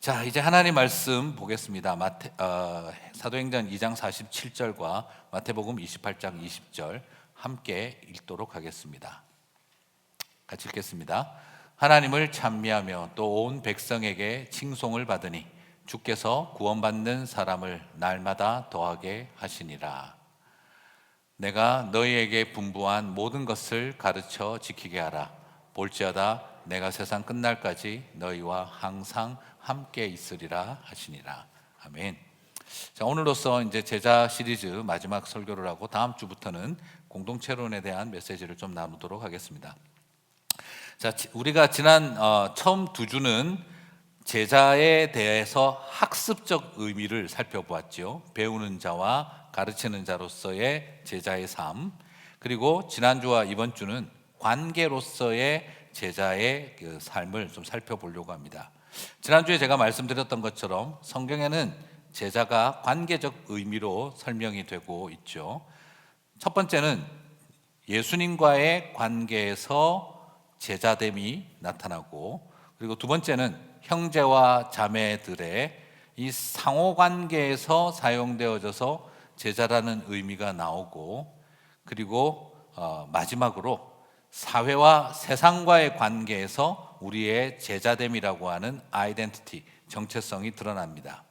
자, 이제 하나님 말씀 보겠습니다. 사도행전 2장 47절과 마태복음 28장 20절 함께 읽도록 하겠습니다. 같이 읽겠습니다. 하나님을 찬미하며 또 온 백성에게 칭송을 받으니 주께서 구원받는 사람을 날마다 더하게 하시니라. 내가 너희에게 분부한 모든 것을 가르쳐 지키게 하라. 볼지어다 내가 세상 끝날까지 너희와 항상 함께 있으리라 하시니라. 아멘. 자, 오늘로써 이제 제자 시리즈 마지막 설교를 하고 다음 주부터는 공동체론에 대한 메시지를 좀 나누도록 하겠습니다. 자, 우리가 지난 처음 두 주는 제자에 대해서 학습적 의미를 살펴보았죠. 배우는 자와 가르치는 자로서의 제자의 삶, 그리고 지난주와 이번 주는 관계로서의 제자의 그 삶을 좀 살펴보려고 합니다. 지난주에 제가 말씀드렸던 것처럼 성경에는 제자가 관계적 의미로 설명이 되고 있죠. 첫 번째는 예수님과의 관계에서 제자됨이 나타나고, 그리고 두 번째는 형제와 자매들의 이 상호관계에서 사용되어져서 제자라는 의미가 나오고, 그리고 마지막으로 사회와 세상과의 관계에서 우리의 제자됨이라고 하는 아이덴티티, 정체성이 드러납니다.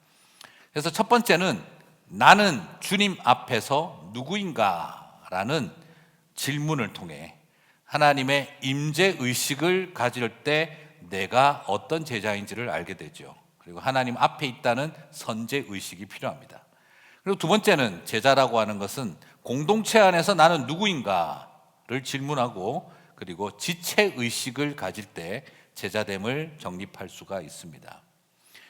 그래서 첫 번째는 나는 주님 앞에서 누구인가? 라는 질문을 통해 하나님의 임재의식을 가질 때 내가 어떤 제자인지를 알게 되죠. 그리고 하나님 앞에 있다는 선제의식이 필요합니다. 그리고 두 번째는 제자라고 하는 것은 공동체 안에서 나는 누구인가를 질문하고, 그리고 지체의식을 가질 때 제자됨을 정립할 수가 있습니다.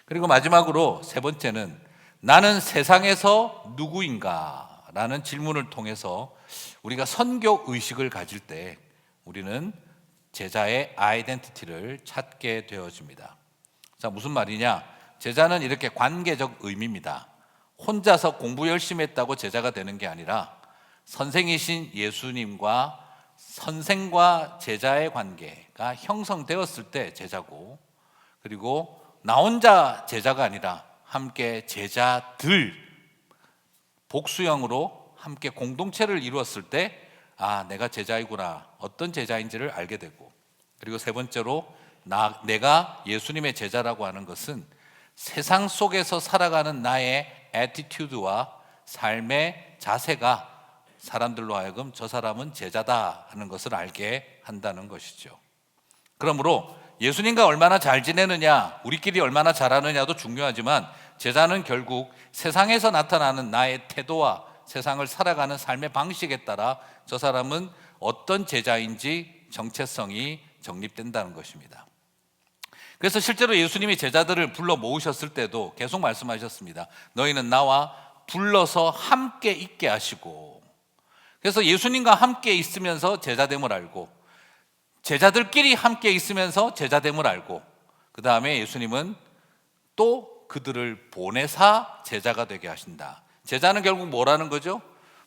그리고 마지막으로 세 번째는 나는 세상에서 누구인가? 라는 질문을 통해서 우리가 선교의식을 가질 때 우리는 제자의 아이덴티티를 찾게 되어집니다. 자, 무슨 말이냐? 제자는 이렇게 관계적 의미입니다. 혼자서 공부 열심히 했다고 제자가 되는 게 아니라 선생이신 예수님과 선생과 제자의 관계가 형성되었을 때 제자고, 그리고 나 혼자 제자가 아니라 함께 제자들, 복수형으로 함께 공동체를 이루었을 때 내가 제자이구나, 어떤 제자인지를 알게 되고, 그리고 세 번째로 내가 예수님의 제자라고 하는 것은 세상 속에서 살아가는 나의 애티튜드와 삶의 자세가 사람들로 하여금 저 사람은 제자다 하는 것을 알게 한다는 것이죠. 그러므로 예수님과 얼마나 잘 지내느냐, 우리끼리 얼마나 잘하느냐도 중요하지만 제자는 결국 세상에서 나타나는 나의 태도와 세상을 살아가는 삶의 방식에 따라 저 사람은 어떤 제자인지 정체성이 정립된다는 것입니다. 그래서 실제로 예수님이 제자들을 불러 모으셨을 때도 계속 말씀하셨습니다. 너희는 나와 불러서 함께 있게 하시고, 그래서 예수님과 함께 있으면서 제자됨을 알고, 제자들끼리 함께 있으면서 제자됨을 알고, 그 다음에 예수님은 또 그들을 보내사 제자가 되게 하신다. 제자는 결국 뭐라는 거죠?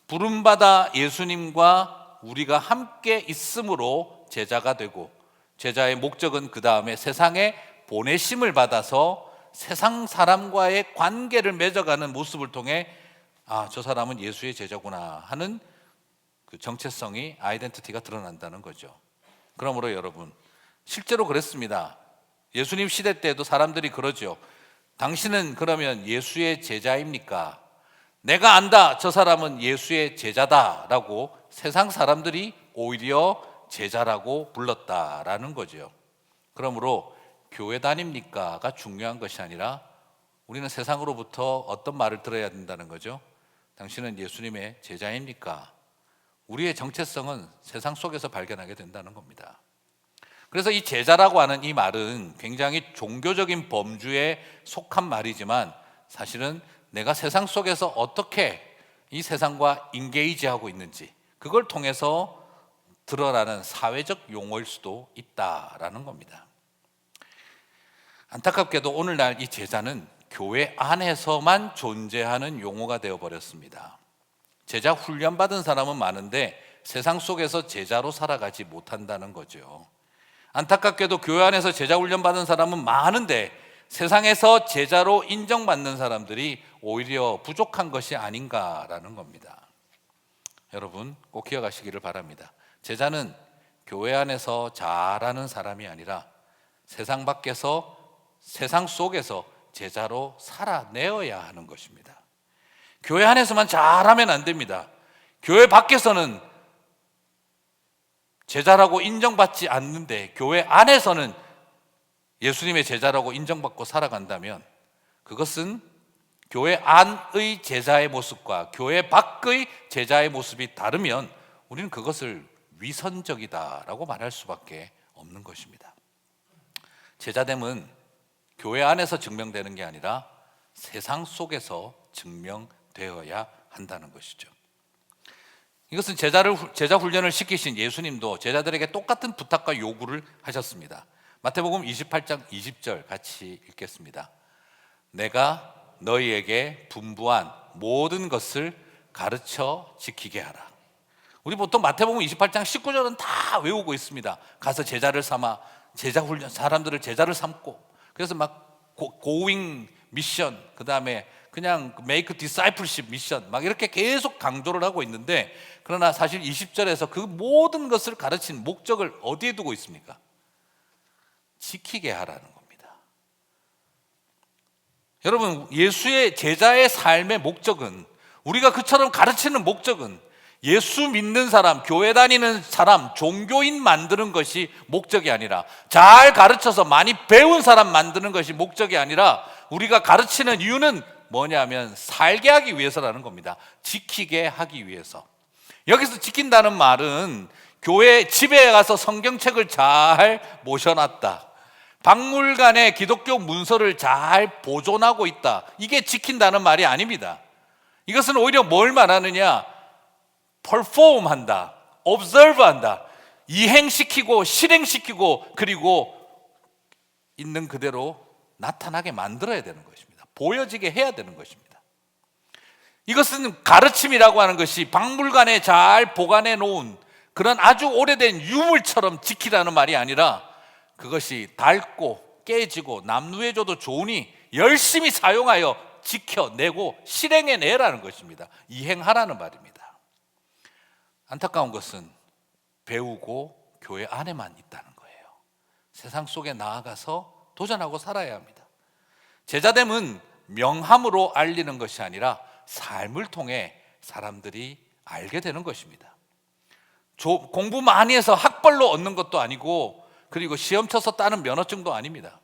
부름받아 예수님과 우리가 함께 있음으로 제자가 되고, 제자의 목적은 그 다음에 세상에 보내심을 받아서 세상 사람과의 관계를 맺어가는 모습을 통해 저 사람은 예수의 제자구나 하는 그 정체성이, 아이덴티티가 드러난다는 거죠. 그러므로 여러분, 실제로 그랬습니다. 예수님 시대 때도 사람들이 그러죠. 당신은 그러면 예수의 제자입니까? 내가 안다, 저 사람은 예수의 제자다라고 세상 사람들이 오히려 제자라고 불렀다라는 거죠. 그러므로 교회 다닙니까가 중요한 것이 아니라 우리는 세상으로부터 어떤 말을 들어야 된다는 거죠. 당신은 예수님의 제자입니까? 우리의 정체성은 세상 속에서 발견하게 된다는 겁니다. 그래서 이 제자라고 하는 이 말은 굉장히 종교적인 범주에 속한 말이지만 사실은 내가 세상 속에서 어떻게 이 세상과 인게이지하고 있는지, 그걸 통해서 드러나는 사회적 용어일 수도 있다라는 겁니다. 안타깝게도 오늘날 이 제자는 교회 안에서만 존재하는 용어가 되어버렸습니다. 제자 훈련받은 사람은 많은데 세상 속에서 제자로 살아가지 못한다는 거죠. 안타깝게도 교회 안에서 제자 훈련받은 사람은 많은데 세상에서 제자로 인정받는 사람들이 오히려 부족한 것이 아닌가라는 겁니다. 여러분 꼭 기억하시기를 바랍니다. 제자는 교회 안에서 잘하는 사람이 아니라 세상 밖에서, 세상 속에서 제자로 살아내어야 하는 것입니다. 교회 안에서만 잘하면 안 됩니다. 교회 밖에서는 제자라고 인정받지 않는데 교회 안에서는 예수님의 제자라고 인정받고 살아간다면 그것은 교회 안의 제자의 모습과 교회 밖의 제자의 모습이 다르면 우리는 그것을 위선적이다라고 말할 수밖에 없는 것입니다. 제자됨은 교회 안에서 증명되는 게 아니라 세상 속에서 증명되어야 한다는 것이죠. 이것은 제자 훈련을 시키신 예수님도 제자들에게 똑같은 부탁과 요구를 하셨습니다. 마태복음 28장 20절 같이 읽겠습니다. 내가 너희에게 분부한 모든 것을 가르쳐 지키게 하라. 우리 보통 마태복음 28장 19절은 다 외우고 있습니다. 가서 제자를 삼아 제자 훈련, 사람들을 제자를 삼고, 그래서 막 고잉 미션, 그 다음에 그냥 make discipleship 미션 막 이렇게 계속 강조를 하고 있는데, 그러나 사실 20절에서 그 모든 것을 가르친 목적을 어디에 두고 있습니까? 지키게 하라는 겁니다. 여러분, 예수의 제자의 삶의 목적은, 우리가 그처럼 가르치는 목적은 예수 믿는 사람, 교회 다니는 사람, 종교인 만드는 것이 목적이 아니라, 잘 가르쳐서 많이 배운 사람 만드는 것이 목적이 아니라, 우리가 가르치는 이유는 뭐냐면 살게 하기 위해서라는 겁니다. 지키게 하기 위해서. 여기서 지킨다는 말은 교회 집에 가서 성경책을 잘 모셔놨다, 박물관에 기독교 문서를 잘 보존하고 있다, 이게 지킨다는 말이 아닙니다. 이것은 오히려 뭘 말하느냐? perform 한다, observe 한다, 이행시키고 실행시키고, 그리고 있는 그대로 나타나게 만들어야 되는 것입니다. 보여지게 해야 되는 것입니다. 이것은 가르침이라고 하는 것이 박물관에 잘 보관해 놓은 그런 아주 오래된 유물처럼 지키라는 말이 아니라, 그것이 닳고 깨지고 남루해져도 좋으니 열심히 사용하여 지켜내고 실행해내라는 것입니다. 이행하라는 말입니다. 안타까운 것은 배우고 교회 안에만 있다는 거예요. 세상 속에 나아가서 도전하고 살아야 합니다. 제자됨은 명함으로 알리는 것이 아니라 삶을 통해 사람들이 알게 되는 것입니다. 공부 많이 해서 학벌로 얻는 것도 아니고, 그리고 시험 쳐서 따는 면허증도 아닙니다.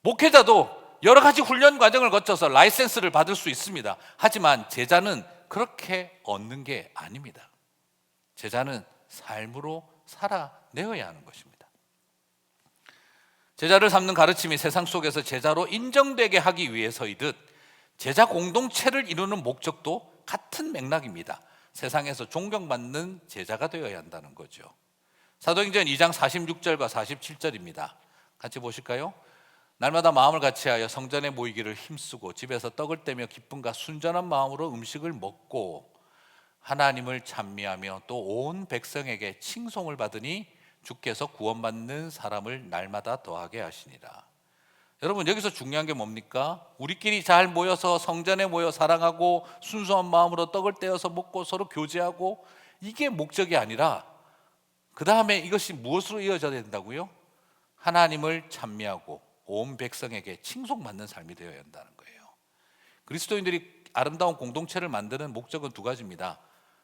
목회자도 여러 가지 훈련 과정을 거쳐서 라이센스를 받을 수 있습니다. 하지만 제자는 그렇게 얻는 게 아닙니다. 제자는 삶으로 살아내어야 하는 것입니다. 제자를 삼는 가르침이 세상 속에서 제자로 인정되게 하기 위해서이듯, 제자 공동체를 이루는 목적도 같은 맥락입니다. 세상에서 존경받는 제자가 되어야 한다는 거죠. 사도행전 2장 46절과 47절입니다. 같이 보실까요? 날마다 마음을 같이하여 성전에 모이기를 힘쓰고 집에서 떡을 떼며 기쁨과 순전한 마음으로 음식을 먹고 하나님을 찬미하며 또 온 백성에게 칭송을 받으니 주께서 구원받는 사람을 날마다 더하게 하시니라. 여러분, 여기서 중요한 게 뭡니까? 우리끼리 잘 모여서 성전에 모여 사랑하고 순수한 마음으로 떡을 떼어서 먹고 서로 교제하고, 이게 목적이 아니라 그 다음에 이것이 무엇으로 이어져야 된다고요? 하나님을 찬미하고 온 백성에게 칭송받는 삶이 되어야 한다는 거예요. 그리스도인들이 아름다운 공동체를 만드는 목적은 두 가지입니다.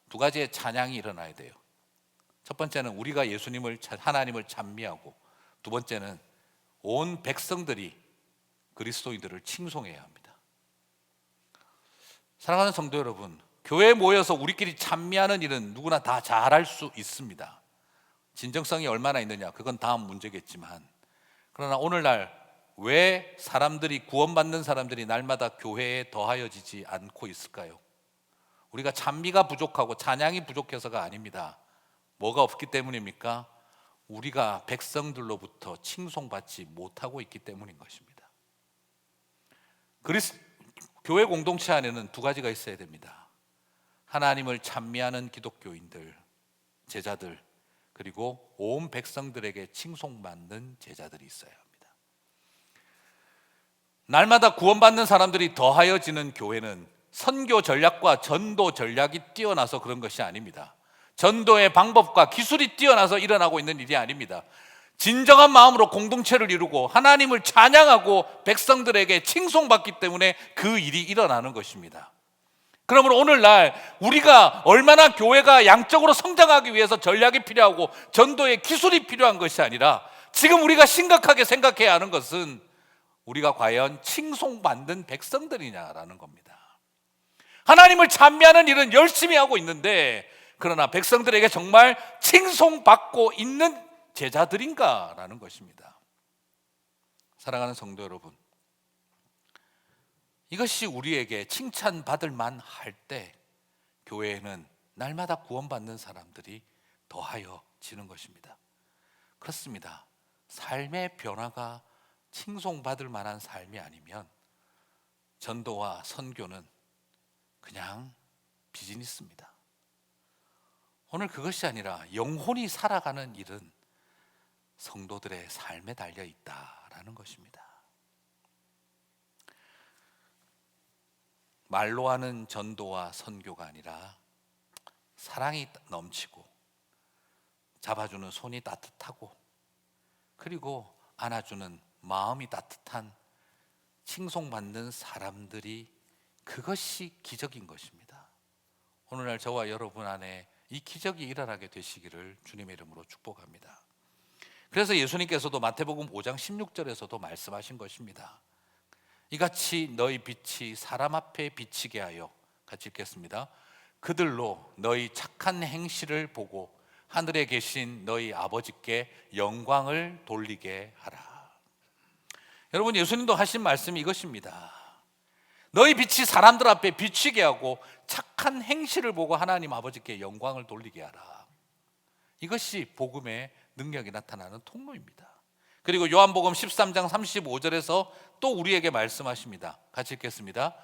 두 가지의 찬양이 일어나야 돼요. 첫 번째는 우리가 하나님을 찬미하고, 두 번째는 온 백성들이 그리스도인들을 칭송해야 합니다. 사랑하는 성도 여러분, 교회에 모여서 우리끼리 찬미하는 일은 누구나 다 잘할 수 있습니다. 진정성이 얼마나 있느냐, 그건 다음 문제겠지만, 그러나 오늘날 왜 구원받는 사람들이 날마다 교회에 더하여지지 않고 있을까요? 우리가 찬미가 부족하고 찬양이 부족해서가 아닙니다. 뭐가 없기 때문입니까? 우리가 백성들로부터 칭송받지 못하고 있기 때문인 것입니다. 교회 공동체 안에는 두 가지가 있어야 됩니다. 하나님을 찬미하는 기독교인들, 제자들, 그리고 온 백성들에게 칭송받는 제자들이 있어야 합니다. 날마다 구원받는 사람들이 더하여지는 교회는 선교 전략과 전도 전략이 뛰어나서 그런 것이 아닙니다. 전도의 방법과 기술이 뛰어나서 일어나고 있는 일이 아닙니다. 진정한 마음으로 공동체를 이루고 하나님을 찬양하고 백성들에게 칭송받기 때문에 그 일이 일어나는 것입니다. 그러므로 오늘날 우리가 얼마나 교회가 양적으로 성장하기 위해서 전략이 필요하고 전도의 기술이 필요한 것이 아니라 지금 우리가 심각하게 생각해야 하는 것은 우리가 과연 칭송받는 백성들이냐라는 겁니다. 하나님을 찬미하는 일은 열심히 하고 있는데 그러나 백성들에게 정말 칭송받고 있는 제자들인가라는 것입니다. 사랑하는 성도 여러분, 이것이 우리에게 칭찬받을 만할 때 교회에는 날마다 구원받는 사람들이 더하여지는 것입니다. 그렇습니다. 삶의 변화가 칭송받을 만한 삶이 아니면 전도와 선교는 그냥 비즈니스입니다. 오늘 그것이 아니라 영혼이 살아가는 일은 성도들의 삶에 달려 있다라는 것입니다. 말로 하는 전도와 선교가 아니라 사랑이 넘치고 잡아주는 손이 따뜻하고 그리고 안아주는 마음이 따뜻한 칭송받는 사람들이 그것이 기적인 것입니다. 오늘날 저와 여러분 안에 이 기적이 일어나게 되시기를 주님의 이름으로 축복합니다. 그래서 예수님께서도 마태복음 5장 16절에서도 말씀하신 것입니다. 이같이 너희 빛이 사람 앞에 비치게 하여, 같이 읽겠습니다. 그들로 너희 착한 행실을 보고 하늘에 계신 너희 아버지께 영광을 돌리게 하라. 여러분, 예수님도 하신 말씀이 이것입니다. 너희 빛이 사람들 앞에 비치게 하고 착한 행실을 보고 하나님 아버지께 영광을 돌리게 하라. 이것이 복음의 능력이 나타나는 통로입니다. 그리고 요한복음 13장 35절에서 또 우리에게 말씀하십니다. 같이 읽겠습니다.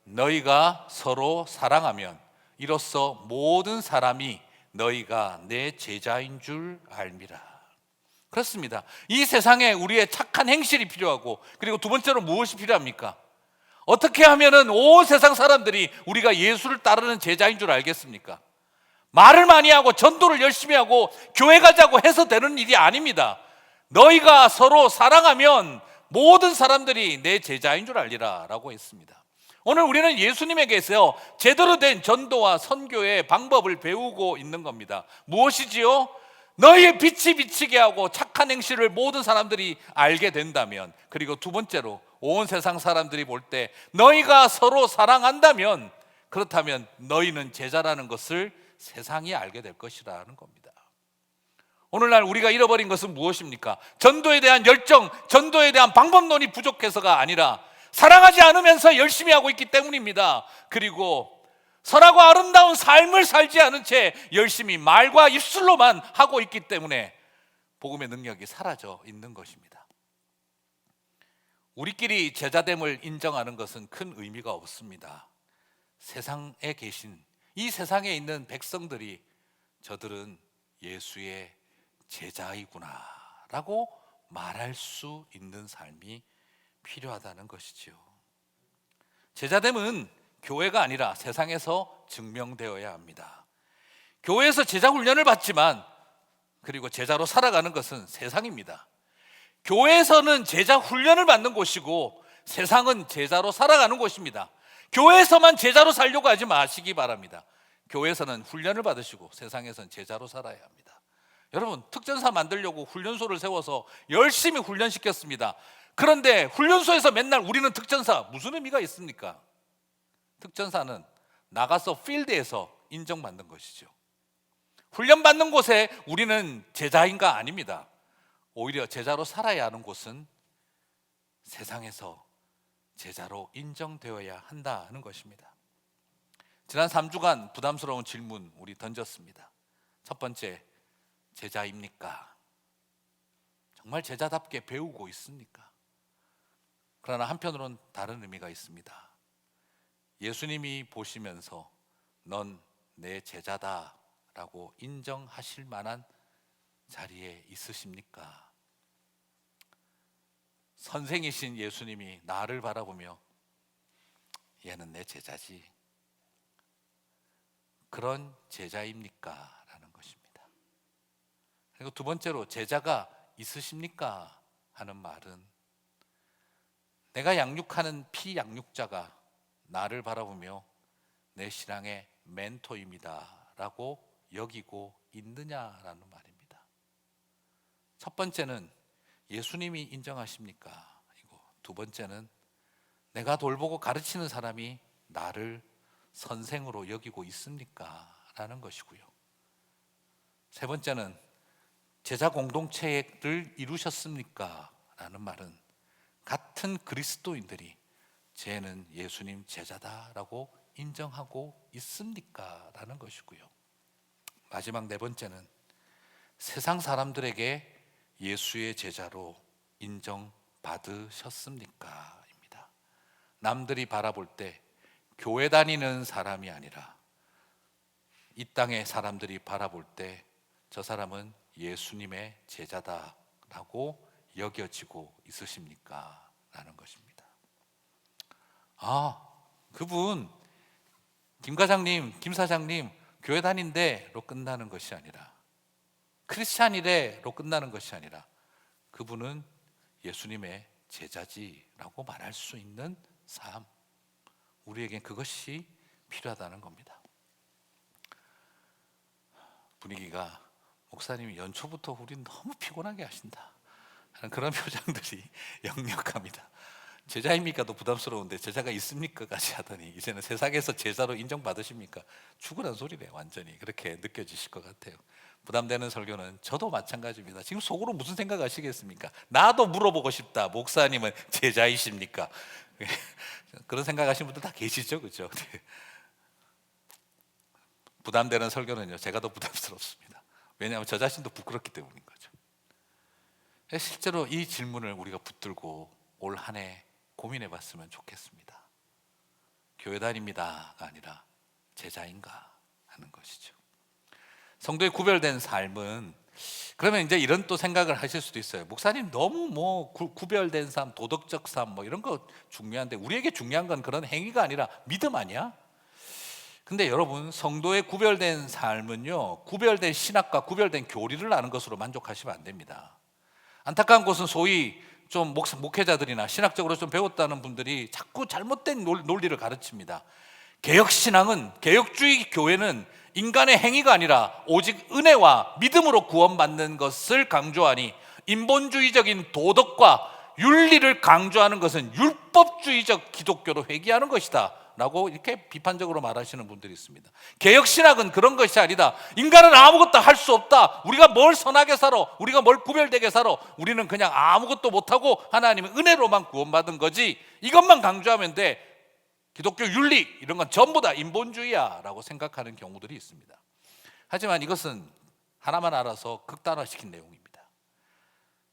너희가 서로 사랑하면 이로써 모든 사람이 너희가 내 제자인 줄 알미라. 그렇습니다. 이 세상에 우리의 착한 행실이 필요하고, 그리고 두 번째로 무엇이 필요합니까? 어떻게 하면은 온 세상 사람들이 우리가 예수를 따르는 제자인 줄 알겠습니까? 말을 많이 하고 전도를 열심히 하고 교회 가자고 해서 되는 일이 아닙니다. 너희가 서로 사랑하면 모든 사람들이 내 제자인 줄 알리라 라고 했습니다. 오늘 우리는 예수님에게서 제대로 된 전도와 선교의 방법을 배우고 있는 겁니다. 무엇이지요? 너희의 빛이 비치게 하고 착한 행실을 모든 사람들이 알게 된다면, 그리고 두 번째로 온 세상 사람들이 볼 때 너희가 서로 사랑한다면, 그렇다면 너희는 제자라는 것을 세상이 알게 될 것이라는 겁니다. 오늘날 우리가 잃어버린 것은 무엇입니까? 전도에 대한 열정, 전도에 대한 방법론이 부족해서가 아니라 사랑하지 않으면서 열심히 하고 있기 때문입니다. 그리고 선하고 아름다운 삶을 살지 않은 채 열심히 말과 입술로만 하고 있기 때문에 복음의 능력이 사라져 있는 것입니다. 우리끼리 제자됨을 인정하는 것은 큰 의미가 없습니다. 세상에 계신, 이 세상에 있는 백성들이 저들은 예수의 제자이구나 라고 말할 수 있는 삶이 필요하다는 것이지요. 제자됨은 교회가 아니라 세상에서 증명되어야 합니다. 교회에서 제자 훈련을 받지만, 그리고 제자로 살아가는 것은 세상입니다. 교회에서는 제자 훈련을 받는 곳이고 세상은 제자로 살아가는 곳입니다. 교회에서만 제자로 살려고 하지 마시기 바랍니다. 교회에서는 훈련을 받으시고 세상에서는 제자로 살아야 합니다. 여러분, 특전사 만들려고 훈련소를 세워서 열심히 훈련시켰습니다. 그런데 훈련소에서 맨날 우리는 특전사, 무슨 의미가 있습니까? 특전사는 나가서 필드에서 인정받는 것이죠. 훈련받는 곳에 우리는 제자인가? 아닙니다. 오히려 제자로 살아야 하는 곳은 세상에서 제자로 인정되어야 한다는 것입니다. 지난 3주간 부담스러운 질문 우리 던졌습니다. 첫 번째, 제자입니까? 정말 제자답게 배우고 있습니까? 그러나 한편으로는 다른 의미가 있습니다. 예수님이 보시면서 넌 내 제자다라고 인정하실 만한 자리에 있으십니까? 선생이신 예수님이 나를 바라보며 얘는 내 제자지, 그런 제자입니까? 라는 것입니다. 그리고 두 번째로, 제자가 있으십니까? 하는 말은 내가 양육하는 피양육자가 나를 바라보며 내 신앙의 멘토입니다 라고 여기고 있느냐라는 말입니다. 첫 번째는 예수님이 인정하십니까? 이고, 두 번째는 내가 돌보고 가르치는 사람이 나를 선생으로 여기고 있습니까? 라는 것이고요. 세 번째는 제자 공동체를 이루셨습니까? 라는 말은 같은 그리스도인들이 쟤는 예수님 제자다라고 인정하고 있습니까? 라는 것이고요. 마지막 네 번째는 세상 사람들에게 예수의 제자로 인정받으셨습니까? 입니다. 남들이 바라볼 때 교회 다니는 사람이 아니라 이 땅의 사람들이 바라볼 때 저 사람은 예수님의 제자다라고 여겨지고 있으십니까? 라는 것입니다. 그분 김 과장님, 김 사장님 교회 다닌대로 끝나는 것이 아니라, 크리스찬이래로 끝나는 것이 아니라 그분은 예수님의 제자지라고 말할 수 있는 삶, 우리에겐 그것이 필요하다는 겁니다. 분위기가, 목사님이 연초부터 우린 너무 피곤하게 하신다 하는 그런 표정들이 역력합니다. 제자입니까도 부담스러운데 제자가 있습니까까지 하더니 이제는 세상에서 제자로 인정받으십니까? 죽으란 소리네. 완전히 그렇게 느껴지실 것 같아요. 부담되는 설교는 저도 마찬가지입니다. 지금 속으로 무슨 생각하시겠습니까? 나도 물어보고 싶다. 목사님은 제자이십니까? 그런 생각하시는 분들 다 계시죠, 그렇죠? 부담되는 설교는요, 제가 더 부담스럽습니다. 왜냐하면 저 자신도 부끄럽기 때문인 거죠. 실제로 이 질문을 우리가 붙들고 올 한 해 고민해 봤으면 좋겠습니다. 교회 다닙니다가 아니라 제자인가 하는 것이죠. 성도의 구별된 삶은, 그러면 이제 이런 또 생각을 하실 수도 있어요. 목사님 너무 구별된 삶, 도덕적 삶 이런 거 중요한데 우리에게 중요한 건 그런 행위가 아니라 믿음 아니야? 근데 여러분, 성도의 구별된 삶은요, 구별된 신학과 구별된 교리를 아는 것으로 만족하시면 안 됩니다. 안타까운 것은 소위 좀 목회자들이나 신학적으로 좀 배웠다는 분들이 자꾸 잘못된 논리를 가르칩니다. 개혁신앙은, 개혁주의 교회는 인간의 행위가 아니라 오직 은혜와 믿음으로 구원받는 것을 강조하니, 인본주의적인 도덕과 윤리를 강조하는 것은 율법주의적 기독교로 회귀하는 것이다 라고 이렇게 비판적으로 말하시는 분들이 있습니다. 개혁신학은 그런 것이 아니다. 인간은 아무것도 할 수 없다. 우리가 뭘 선하게 살아, 우리가 뭘 구별되게 살아, 우리는 그냥 아무것도 못하고 하나님의 은혜로만 구원받은 거지, 이것만 강조하면 돼. 기독교 윤리 이런 건 전부 다 인본주의야 라고 생각하는 경우들이 있습니다. 하지만 이것은 하나만 알아서 극단화시킨 내용입니다.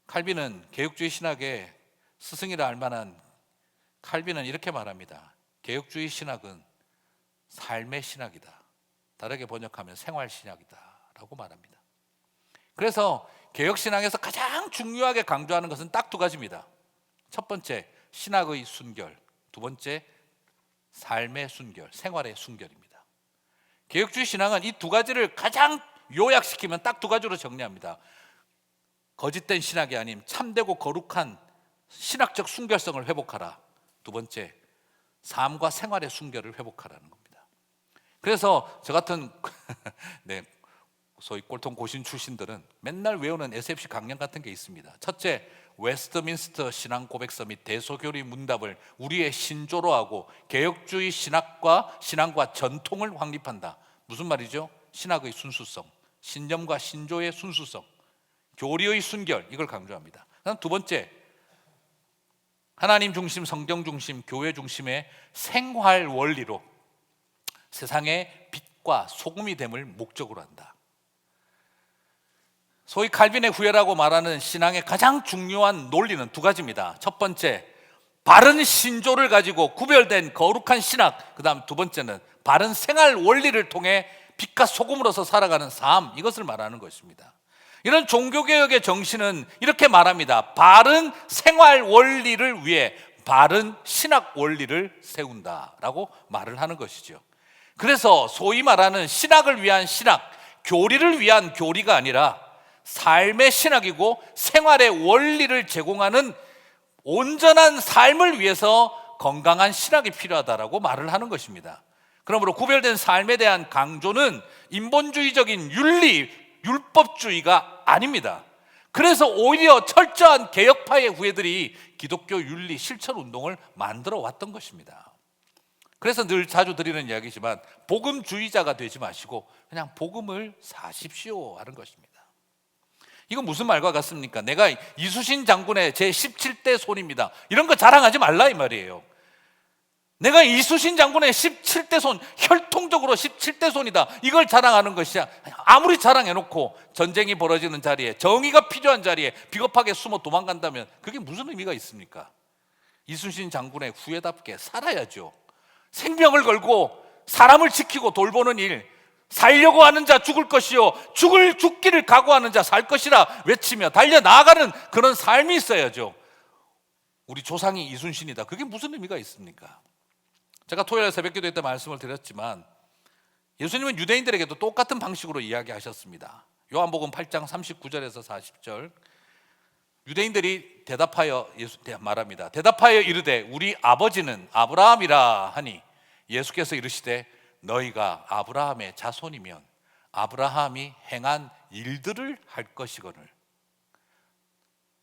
칼빈은, 개혁주의 신학의 스승이라 할 만한 칼빈은 이렇게 말합니다. 개혁주의 신학은 삶의 신학이다. 다르게 번역하면 생활 신학이다 라고 말합니다. 그래서 개혁신학에서 가장 중요하게 강조하는 것은 딱 두 가지입니다. 첫 번째, 신학의 순결. 두 번째, 삶의 순결, 생활의 순결입니다. 개혁주의 신학은 이 두 가지를 가장 요약시키면 딱 두 가지로 정리합니다. 거짓된 신학이 아닌 참되고 거룩한 신학적 순결성을 회복하라. 두 번째, 삶과 생활의 순결을 회복하라는 겁니다. 그래서 저 같은 소위 꼴통 고신 출신들은 맨날 외우는 SFC 강령 같은 게 있습니다. 첫째, 웨스트민스터 신앙 고백서 및 대소교리 문답을 우리의 신조로 하고 개혁주의 신학과 전통을 확립한다. 무슨 말이죠? 신학의 순수성, 신념과 신조의 순수성, 교리의 순결, 이걸 강조합니다. 그다음 두 번째, 하나님 중심, 성경 중심, 교회 중심의 생활 원리로 세상의 빛과 소금이 됨을 목적으로 한다. 소위 칼빈의 후예라고 말하는 신앙의 가장 중요한 논리는 두 가지입니다. 첫 번째, 바른 신조를 가지고 구별된 거룩한 신학. 그 다음 두 번째는 바른 생활 원리를 통해 빛과 소금으로서 살아가는 삶, 이것을 말하는 것입니다. 이런 종교개혁의 정신은 이렇게 말합니다. 바른 생활 원리를 위해 바른 신학 원리를 세운다라고 말을 하는 것이죠. 그래서 소위 말하는 신학을 위한 신학, 교리를 위한 교리가 아니라 삶의 신학이고 생활의 원리를 제공하는 온전한 삶을 위해서 건강한 신학이 필요하다라고 말을 하는 것입니다. 그러므로 구별된 삶에 대한 강조는 인본주의적인 율법주의가 아닙니다. 그래서 오히려 철저한 개혁파의 후예들이 기독교 윤리 실천 운동을 만들어 왔던 것입니다. 그래서 늘 자주 드리는 이야기지만 복음주의자가 되지 마시고 그냥 복음을 사십시오 하는 것입니다. 이건 무슨 말과 같습니까? 내가 이수신 장군의 제 17대 손입니다, 이런 거 자랑하지 말라 이 말이에요. 내가 이수신 장군의 17대 손, 혈통적으로 17대 손이다, 이걸 자랑하는 것이야. 아무리 자랑해놓고 전쟁이 벌어지는 자리에, 정의가 필요한 자리에 비겁하게 숨어 도망간다면 그게 무슨 의미가 있습니까? 이수신 장군의 후예답게 살아야죠. 생명을 걸고 사람을 지키고 돌보는 일, 살려고 하는 자 죽을 것이요 죽기를 각오하는 자 살 것이라 외치며 달려나가는 그런 삶이 있어야죠. 우리 조상이 이순신이다, 그게 무슨 의미가 있습니까? 제가 토요일 새벽기도회 때 말씀을 드렸지만 예수님은 유대인들에게도 똑같은 방식으로 이야기하셨습니다. 요한복음 8장 39절에서 40절, 유대인들이 대답하여 말합니다. 대답하여 이르되 우리 아버지는 아브라함이라 하니 예수께서 이르시되 너희가 아브라함의 자손이면 아브라함이 행한 일들을 할 것이거늘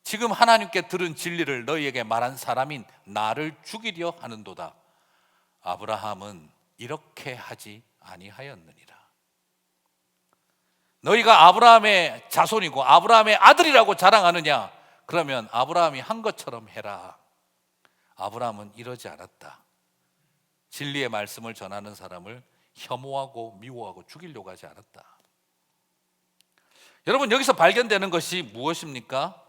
지금 하나님께 들은 진리를 너희에게 말한 사람인 나를 죽이려 하는도다. 아브라함은 이렇게 하지 아니하였느니라. 너희가 아브라함의 자손이고 아브라함의 아들이라고 자랑하느냐? 그러면 아브라함이 한 것처럼 해라. 아브라함은 이러지 않았다. 진리의 말씀을 전하는 사람을 혐오하고 미워하고 죽이려고 하지 않았다. 여러분, 여기서 발견되는 것이 무엇입니까?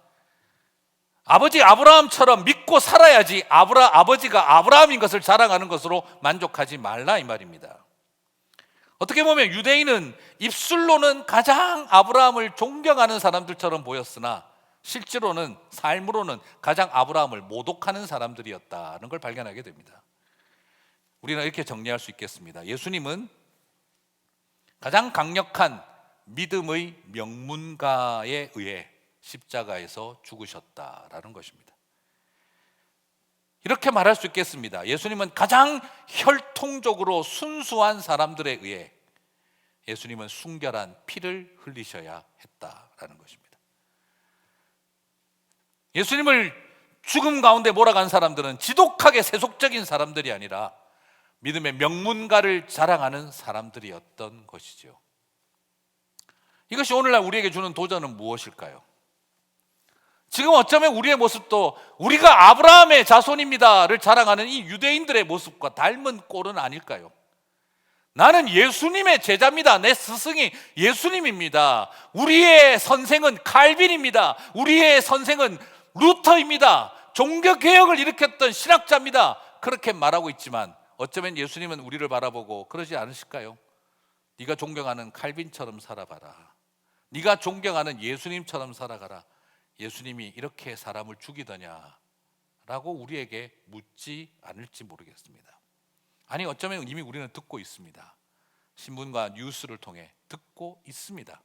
아버지 아브라함처럼 믿고 살아야지 아버지가 아브라함인 것을 자랑하는 것으로 만족하지 말라 이 말입니다. 어떻게 보면 유대인은 입술로는 가장 아브라함을 존경하는 사람들처럼 보였으나 실제로는 삶으로는 가장 아브라함을 모독하는 사람들이었다는 걸 발견하게 됩니다. 우리는 이렇게 정리할 수 있겠습니다. 예수님은 가장 강력한 믿음의 명문가에 의해 십자가에서 죽으셨다라는 것입니다. 이렇게 말할 수 있겠습니다. 예수님은 가장 혈통적으로 순수한 사람들에 의해 예수님은 순결한 피를 흘리셔야 했다라는 것입니다. 예수님을 죽음 가운데 몰아간 사람들은 지독하게 세속적인 사람들이 아니라 믿음의 명문가를 자랑하는 사람들이었던 것이죠. 이것이 오늘날 우리에게 주는 도전은 무엇일까요? 지금 어쩌면 우리의 모습도 우리가 아브라함의 자손입니다를 자랑하는 이 유대인들의 모습과 닮은 꼴은 아닐까요? 나는 예수님의 제자입니다. 내 스승이 예수님입니다. 우리의 선생은 칼빈입니다. 우리의 선생은 루터입니다. 종교개혁을 일으켰던 신학자입니다. 그렇게 말하고 있지만 어쩌면 예수님은 우리를 바라보고 그러지 않으실까요? 네가 존경하는 칼빈처럼 살아봐라. 네가 존경하는 예수님처럼 살아가라. 예수님이 이렇게 사람을 죽이더냐라고 우리에게 묻지 않을지 모르겠습니다. 아니, 어쩌면 이미 우리는 듣고 있습니다. 신문과 뉴스를 통해 듣고 있습니다.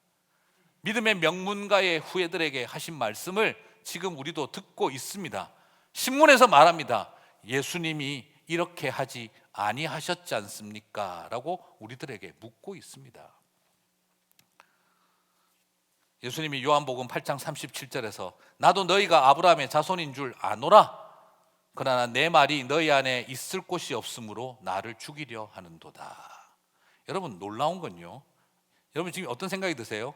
믿음의 명문가의 후예들에게 하신 말씀을 지금 우리도 듣고 있습니다. 신문에서 말합니다. 예수님이 이렇게 하지 아니하셨지 않습니까? 라고 우리들에게 묻고 있습니다. 예수님이 요한복음 8장 37절에서 나도 너희가 아브라함의 자손인 줄 아노라. 그러나 내 말이 너희 안에 있을 곳이 없으므로 나를 죽이려 하는도다. 여러분, 놀라운 건요, 여러분 지금 어떤 생각이 드세요?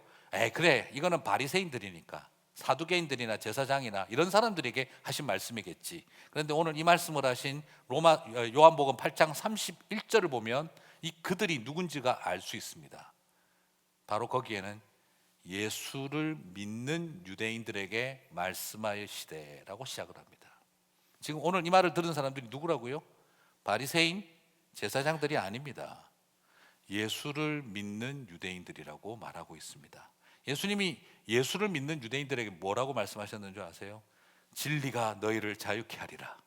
그래, 이거는 바리새인들이니까, 사두개인들이나 제사장이나 이런 사람들에게 하신 말씀이겠지. 그런데 오늘 이 말씀을 하신 요한복음 8장 31절을 보면 이 그들이 누군지가 알 수 있습니다. 바로 거기에는 예수를 믿는 유대인들에게 말씀하시되라고 시작을 합니다. 지금 오늘 이 말을 들은 사람들이 누구라고요? 바리새인, 제사장들이 아닙니다. 예수를 믿는 유대인들이라고 말하고 있습니다. 예수님이 예수를 믿는 유대인들에게 뭐라고 말씀하셨는 줄 아세요? 진리가 너희를 자유케 하리라.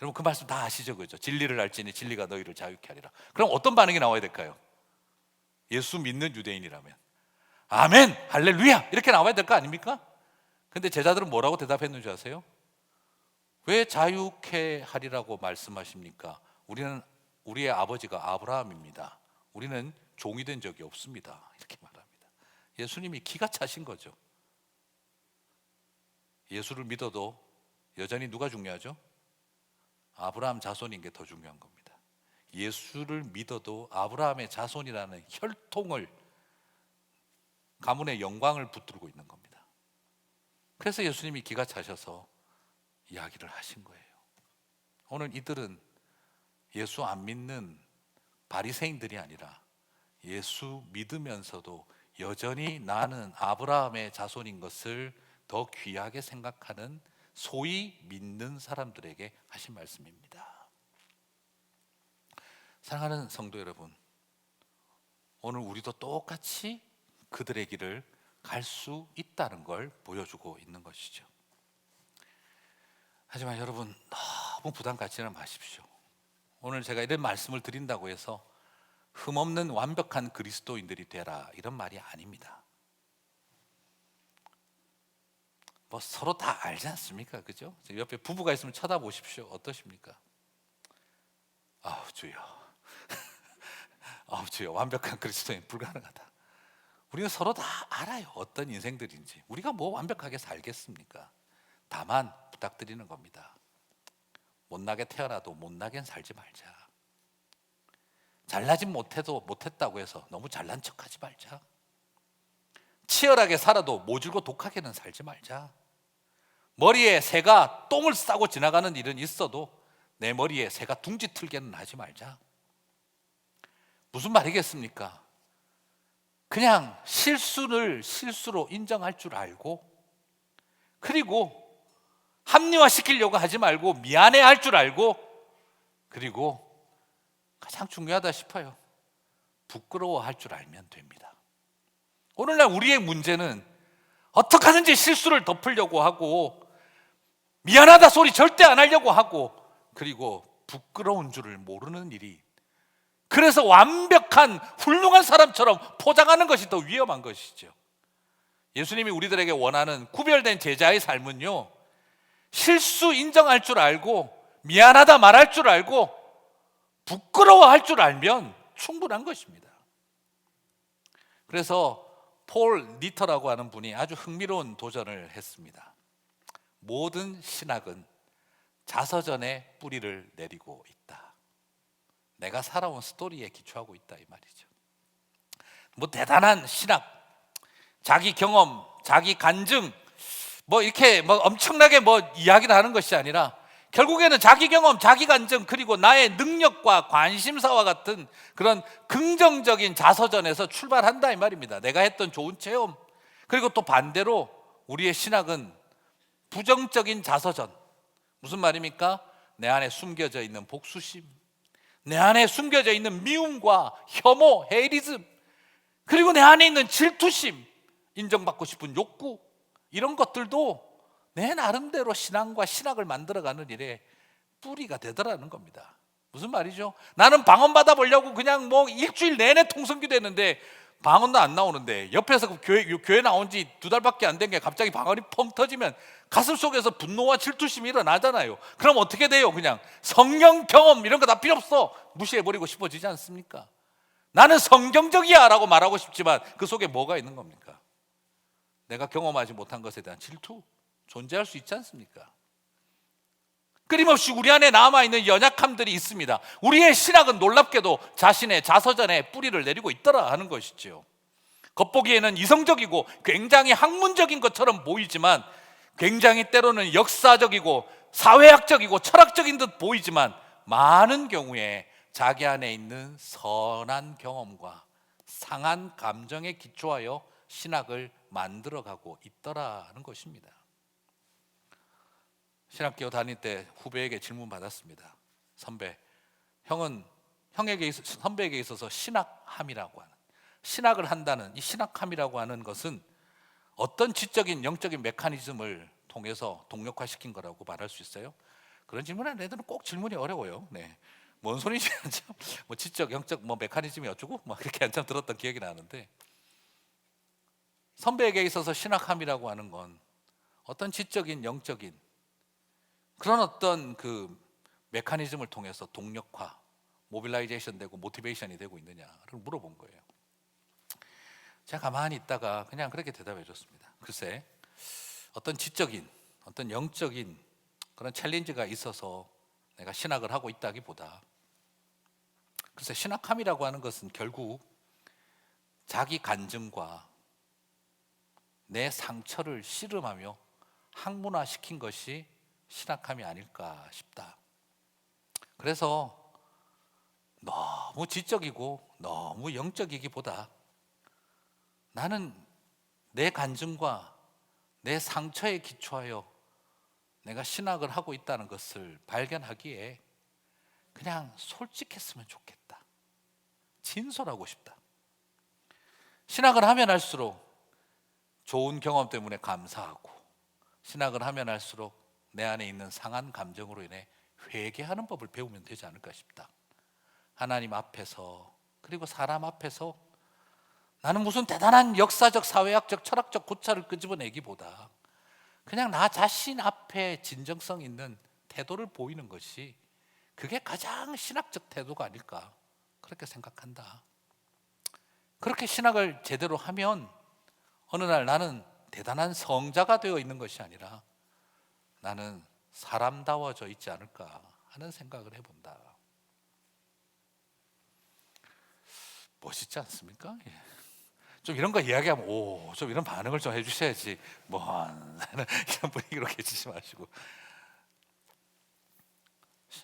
여러분 그 말씀 다 아시죠? 그죠? 진리를 알지니 진리가 너희를 자유케 하리라. 그럼 어떤 반응이 나와야 될까요? 예수 믿는 유대인이라면 아멘, 할렐루야 이렇게 나와야 될 거 아닙니까? 근데 제자들은 뭐라고 대답했는 줄 아세요? 왜 자유케 하리라고 말씀하십니까? 우리의 아버지가 아브라함입니다. 우리는 종이 된 적이 없습니다. 이렇게 말합니다. 예수님이 기가 차신 거죠. 예수를 믿어도 여전히 누가 중요하죠? 아브라함 자손인 게 더 중요한 겁니다. 예수를 믿어도 아브라함의 자손이라는 혈통을, 가문의 영광을 붙들고 있는 겁니다. 그래서 예수님이 기가 차셔서 이야기를 하신 거예요. 오늘 이들은 예수 안 믿는 바리새인들이 아니라 예수 믿으면서도 여전히 나는 아브라함의 자손인 것을 더 귀하게 생각하는 소위 믿는 사람들에게 하신 말씀입니다. 사랑하는 성도 여러분, 오늘 우리도 똑같이 그들의 길을 갈 수 있다는 걸 보여주고 있는 것이죠. 하지만 여러분 너무 부담 갖지는 마십시오. 오늘 제가 이런 말씀을 드린다고 해서 흠없는 완벽한 그리스도인들이 되라 이런 말이 아닙니다. 뭐 서로 다 알지 않습니까? 그죠? 옆에 부부가 있으면 쳐다보십시오. 어떠십니까? 아우 주여 아우 주여, 완벽한 그리스도인 불가능하다. 우리는 서로 다 알아요. 어떤 인생들인지. 우리가 뭐 완벽하게 살겠습니까? 다만 부탁드리는 겁니다. 못나게 태어나도 못나게 살지 말자. 잘나진 못했다고 해서 너무 잘난 척하지 말자. 치열하게 살아도 모질고 독하게는 살지 말자. 머리에 새가 똥을 싸고 지나가는 일은 있어도 내 머리에 새가 둥지 틀게는 하지 말자. 무슨 말이겠습니까? 그냥 실수를 실수로 인정할 줄 알고, 그리고 합리화시키려고 하지 말고 미안해할 줄 알고, 그리고 가장 중요하다 싶어요. 부끄러워할 줄 알면 됩니다. 오늘날 우리의 문제는 어떻게 하든지 실수를 덮으려고 하고, 미안하다 소리 절대 안 하려고 하고, 그리고 부끄러운 줄을 모르는 일이, 그래서 완벽한 훌륭한 사람처럼 포장하는 것이 더 위험한 것이죠. 예수님이 우리들에게 원하는 구별된 제자의 삶은요, 실수 인정할 줄 알고 미안하다 말할 줄 알고 부끄러워할 줄 알면 충분한 것입니다. 그래서 폴 니터라고 하는 분이 아주 흥미로운 도전을 했습니다. 모든 신학은 자서전에 뿌리를 내리고 있다. 내가 살아온 스토리에 기초하고 있다 이 말이죠. 뭐 대단한 신학, 자기 경험, 자기 간증, 뭐 이렇게 뭐 엄청나게 뭐 이야기를 하는 것이 아니라 결국에는 자기 경험, 자기 간증, 그리고 나의 능력과 관심사와 같은 그런 긍정적인 자서전에서 출발한다 이 말입니다. 내가 했던 좋은 체험. 그리고 또 반대로 우리의 신학은 부정적인 자서전. 무슨 말입니까? 내 안에 숨겨져 있는 복수심, 내 안에 숨겨져 있는 미움과 혐오, 헤이리즘, 그리고 내 안에 있는 질투심, 인정받고 싶은 욕구, 이런 것들도 내 나름대로 신앙과 신학을 만들어가는 일에 뿌리가 되더라는 겁니다. 무슨 말이죠? 나는 방언 받아보려고 그냥 뭐 일주일 내내 통성기도 했는데 방언도 안 나오는데, 옆에서 교회 나온 지 2달밖에 안 된 게 갑자기 방언이 펑 터지면 가슴 속에서 분노와 질투심이 일어나잖아요. 그럼 어떻게 돼요? 그냥 성령 경험 이런 거 다 필요 없어, 무시해버리고 싶어지지 않습니까? 나는 성경적이야 라고 말하고 싶지만 그 속에 뭐가 있는 겁니까? 내가 경험하지 못한 것에 대한 질투, 존재할 수 있지 않습니까? 끊임없이 우리 안에 남아있는 연약함들이 있습니다. 우리의 신학은 놀랍게도 자신의 자서전에 뿌리를 내리고 있더라 하는 것이죠. 겉보기에는 이성적이고 굉장히 학문적인 것처럼 보이지만, 굉장히 때로는 역사적이고 사회학적이고 철학적인 듯 보이지만, 많은 경우에 자기 안에 있는 선한 경험과 상한 감정에 기초하여 신학을 만들어가고 있더라는 것입니다. 신학교 다닐 때 후배에게 질문 받았습니다. 선배, 형은 선배에게 있어서 신학함이라고 하는, 신학을 한다는 이 신학함이라고 하는 것은 어떤 지적인 영적인 메커니즘을 통해서 동력화시킨 거라고 말할 수 있어요? 그런 질문하는 애들은 꼭 질문이 어려워요. 네. 뭔 소리지? 뭐 지적, 영적, 뭐 메커니즘이 어쩌고? 뭐 그렇게 한참 들었던 기억이 나는데, 선배에게 있어서 신학함이라고 하는 건 어떤 지적인, 영적인 그런 어떤 그 메커니즘을 통해서 동력화, 모빌라이제이션 되고 모티베이션이 되고 있느냐를 물어본 거예요. 제가 가만히 있다가 그냥 그렇게 대답해 줬습니다. 글쎄, 어떤 지적인, 어떤 영적인 그런 챌린지가 있어서 내가 신학을 하고 있다기보다, 글쎄, 신학함이라고 하는 것은 결국 자기 간증과 내 상처를 씨름하며 학문화시킨 것이 신학함이 아닐까 싶다. 그래서 너무 지적이고 너무 영적이기보다 나는 내 간증과 내 상처에 기초하여 내가 신학을 하고 있다는 것을 발견하기에 그냥 솔직했으면 좋겠다. 진솔하고 싶다. 신학을 하면 할수록 좋은 경험 때문에 감사하고, 신학을 하면 할수록 내 안에 있는 상한 감정으로 인해 회개하는 법을 배우면 되지 않을까 싶다. 하나님 앞에서, 그리고 사람 앞에서 나는 무슨 대단한 역사적, 사회학적, 철학적 고찰을 끄집어내기보다 그냥 나 자신 앞에 진정성 있는 태도를 보이는 것이, 그게 가장 신학적 태도가 아닐까, 그렇게 생각한다. 그렇게 신학을 제대로 하면 어느 날 나는 대단한 성자가 되어 있는 것이 아니라 나는 사람다워져 있지 않을까 하는 생각을 해본다. 멋있지 않습니까? 예. 좀 이런 거 이야기하면 좀 이런 반응을 좀 해주셔야지, 뭐 이런 분위기로 계시지 마시고.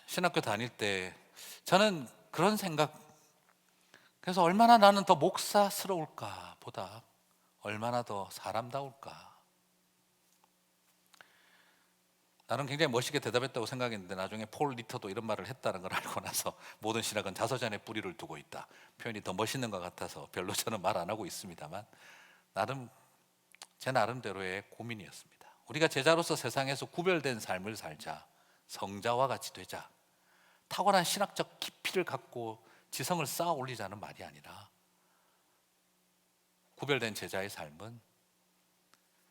신학교 다닐 때 저는 그런 생각, 그래서 얼마나 나는 더 목사스러울까 보다 얼마나 더 사람다울까. 나는 굉장히 멋있게 대답했다고 생각했는데 나중에 폴 리터도 이런 말을 했다는 걸 알고 나서 모든 신학은 자서전에 뿌리를 두고 있다, 표현이 더 멋있는 것 같아서 별로 저는 말 안 하고 있습니다만, 나름 제 나름대로의 고민이었습니다. 우리가 제자로서 세상에서 구별된 삶을 살자, 성자와 같이 되자, 탁월한 신학적 깊이를 갖고 지성을 쌓아 올리자는 말이 아니라, 구별된 제자의 삶은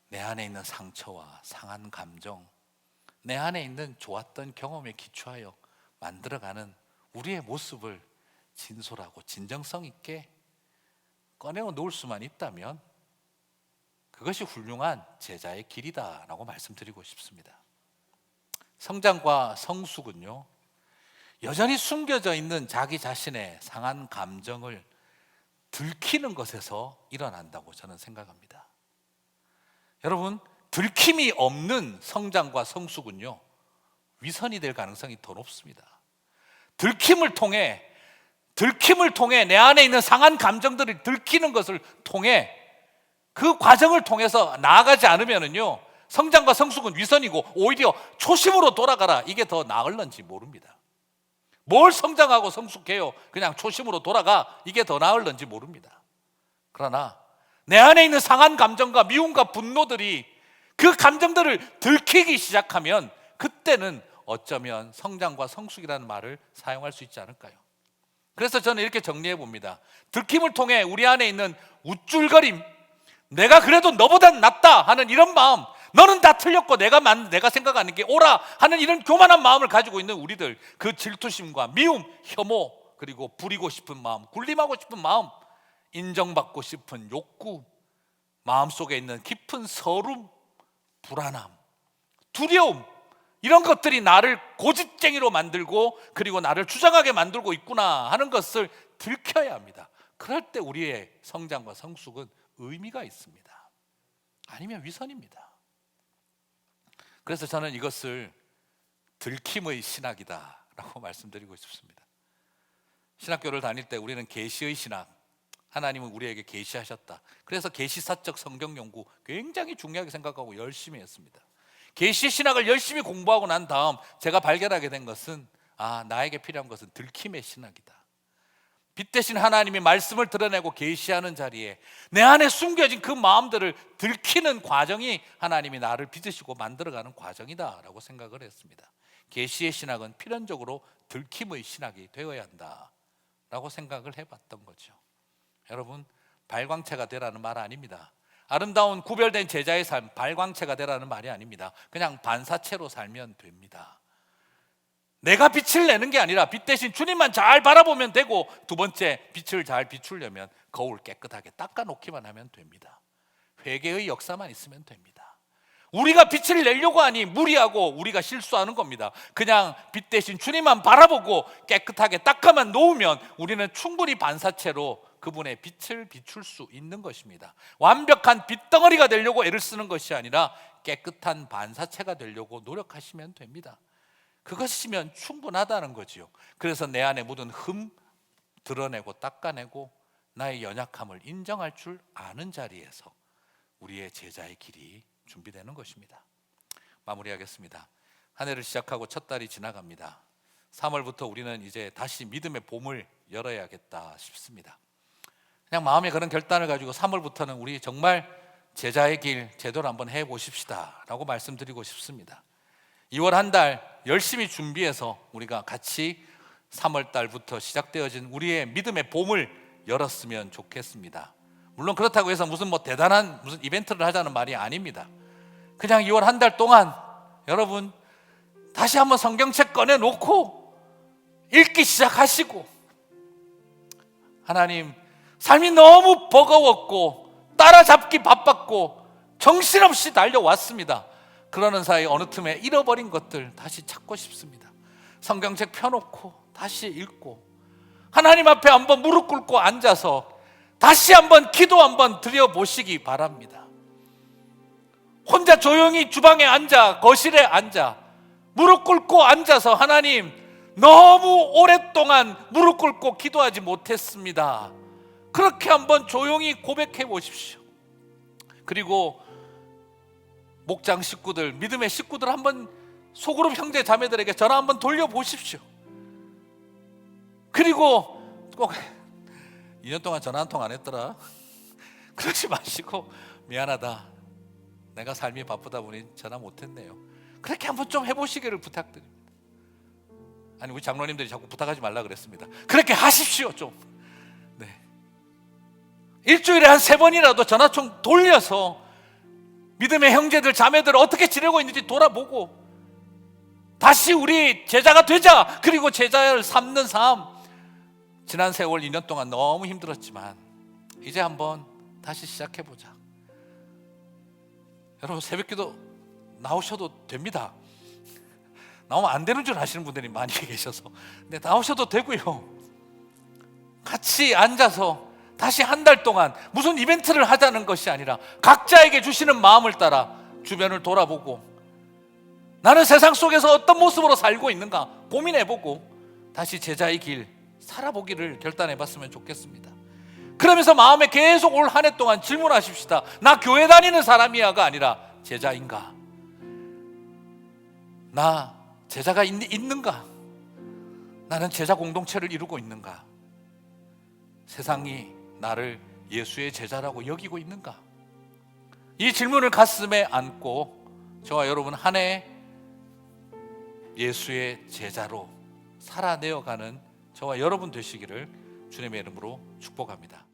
내 안에 있는 상처와 상한 감정, 내 안에 있는 좋았던 경험에 기초하여 만들어가는 우리의 모습을 진솔하고 진정성 있게 꺼내어 놓을 수만 있다면 그것이 훌륭한 제자의 길이다라고 말씀드리고 싶습니다. 성장과 성숙은요, 여전히 숨겨져 있는 자기 자신의 상한 감정을 들키는 것에서 일어난다고 저는 생각합니다. 여러분, 들킴이 없는 성장과 성숙은요, 위선이 될 가능성이 더 높습니다. 들킴을 통해 내 안에 있는 상한 감정들을 들키는 것을 통해, 그 과정을 통해서 나아가지 않으면요, 성장과 성숙은 위선이고 오히려 초심으로 돌아가라, 이게 더 나을런지 모릅니다. 뭘 성장하고 성숙해요? 그냥 초심으로 돌아가, 이게 더 나을런지 모릅니다. 그러나 내 안에 있는 상한 감정과 미움과 분노들이, 그 감정들을 들키기 시작하면 그때는 어쩌면 성장과 성숙이라는 말을 사용할 수 있지 않을까요? 그래서 저는 이렇게 정리해 봅니다. 들킴을 통해 우리 안에 있는 우쭐거림, 내가 그래도 너보단 낫다 하는 이런 마음, 너는 다 틀렸고 내가 생각하는 게 옳아 하는 이런 교만한 마음을 가지고 있는 우리들, 그 질투심과 미움, 혐오, 그리고 부리고 싶은 마음, 군림하고 싶은 마음, 인정받고 싶은 욕구, 마음속에 있는 깊은 서름, 불안함, 두려움, 이런 것들이 나를 고집쟁이로 만들고 그리고 나를 주장하게 만들고 있구나 하는 것을 들켜야 합니다. 그럴 때 우리의 성장과 성숙은 의미가 있습니다. 아니면 위선입니다. 그래서 저는 이것을 들킴의 신학이다라고 말씀드리고 싶습니다. 신학교를 다닐 때 우리는 계시의 신학, 하나님은 우리에게 계시하셨다, 그래서 계시사적 성경 연구 굉장히 중요하게 생각하고 열심히 했습니다. 계시 신학을 열심히 공부하고 난 다음 제가 발견하게 된 것은, 나에게 필요한 것은 들킴의 신학이다. 빛 대신 하나님이 말씀을 드러내고 계시하는 자리에 내 안에 숨겨진 그 마음들을 들키는 과정이 하나님이 나를 빚으시고 만들어가는 과정이다라고 생각을 했습니다. 계시의 신학은 필연적으로 들킴의 신학이 되어야 한다라고 생각을 해봤던 거죠. 여러분, 발광체가 되라는 말 아닙니다. 아름다운 구별된 제자의 삶, 발광체가 되라는 말이 아닙니다. 그냥 반사체로 살면 됩니다. 내가 빛을 내는 게 아니라 빛 대신 주님만 잘 바라보면 되고, 두 번째, 빛을 잘 비추려면 거울 깨끗하게 닦아놓기만 하면 됩니다. 회개의 역사만 있으면 됩니다. 우리가 빛을 내려고 하니 무리하고 우리가 실수하는 겁니다. 그냥 빛 대신 주님만 바라보고 깨끗하게 닦아만 놓으면 우리는 충분히 반사체로 그분의 빛을 비출 수 있는 것입니다. 완벽한 빛덩어리가 되려고 애를 쓰는 것이 아니라 깨끗한 반사체가 되려고 노력하시면 됩니다. 그것이면 충분하다는 거지요. 그래서 내 안에 묻은 흠 드러내고 닦아내고 나의 연약함을 인정할 줄 아는 자리에서 우리의 제자의 길이 준비되는 것입니다. 마무리하겠습니다. 한 해를 시작하고 첫 달이 지나갑니다. 3월부터 우리는 이제 다시 믿음의 봄을 열어야겠다 싶습니다. 그냥 마음에 그런 결단을 가지고 3월부터는 우리 정말 제자의 길 제대로 한번 해보십시다 라고 말씀드리고 싶습니다. 2월 한 달 열심히 준비해서 우리가 같이 3월 달부터 시작되어진 우리의 믿음의 봄을 열었으면 좋겠습니다. 물론 그렇다고 해서 무슨 대단한 이벤트를 하자는 말이 아닙니다. 그냥 2월 한 달 동안 여러분 다시 한번 성경책 꺼내놓고 읽기 시작하시고, 하나님, 삶이 너무 버거웠고 따라잡기 바빴고 정신없이 달려왔습니다. 그러는 사이 어느 틈에 잃어버린 것들 다시 찾고 싶습니다. 성경책 펴놓고 다시 읽고 하나님 앞에 한번 무릎 꿇고 앉아서 다시 한번 기도 한번 드려보시기 바랍니다. 혼자 조용히 주방에 앉아, 거실에 앉아 무릎 꿇고 앉아서 하나님, 너무 오랫동안 무릎 꿇고 기도하지 못했습니다. 그렇게 한번 조용히 고백해 보십시오. 그리고 목장 식구들, 믿음의 식구들 한번 소그룹 형제 자매들에게 전화 한번 돌려보십시오. 그리고 꼭 2년 동안 전화 한 통 안 했더라 그러지 마시고, 미안하다, 내가 삶이 바쁘다 보니 전화 못했네요. 그렇게 한번 좀 해보시기를 부탁드립니다. 아니, 우리 장로님들이 자꾸 부탁하지 말라 그랬습니다. 그렇게 하십시오. 좀 일주일에 한 3번이라도 전화통 돌려서 믿음의 형제들 자매들 어떻게 지내고 있는지 돌아보고 다시 우리 제자가 되자. 그리고 제자를 삼는 삶, 지난 세월 2년 동안 너무 힘들었지만 이제 한번 다시 시작해보자. 여러분, 새벽기도 나오셔도 됩니다. 나오면 안 되는 줄 아시는 분들이 많이 계셔서, 근데 나오셔도 되고요. 같이 앉아서 다시 한 달 동안 무슨 이벤트를 하자는 것이 아니라 각자에게 주시는 마음을 따라 주변을 돌아보고 나는 세상 속에서 어떤 모습으로 살고 있는가 고민해보고 다시 제자의 길 살아보기를 결단해봤으면 좋겠습니다. 그러면서 마음에 계속 올 한 해 동안 질문하십시다. 나 교회 다니는 사람이야가 아니라 제자인가? 나 제자가 있는가? 나는 제자 공동체를 이루고 있는가? 세상이 나를 예수의 제자라고 여기고 있는가? 이 질문을 가슴에 안고 저와 여러분 한 해 예수의 제자로 살아내어가는 저와 여러분 되시기를 주님의 이름으로 축복합니다.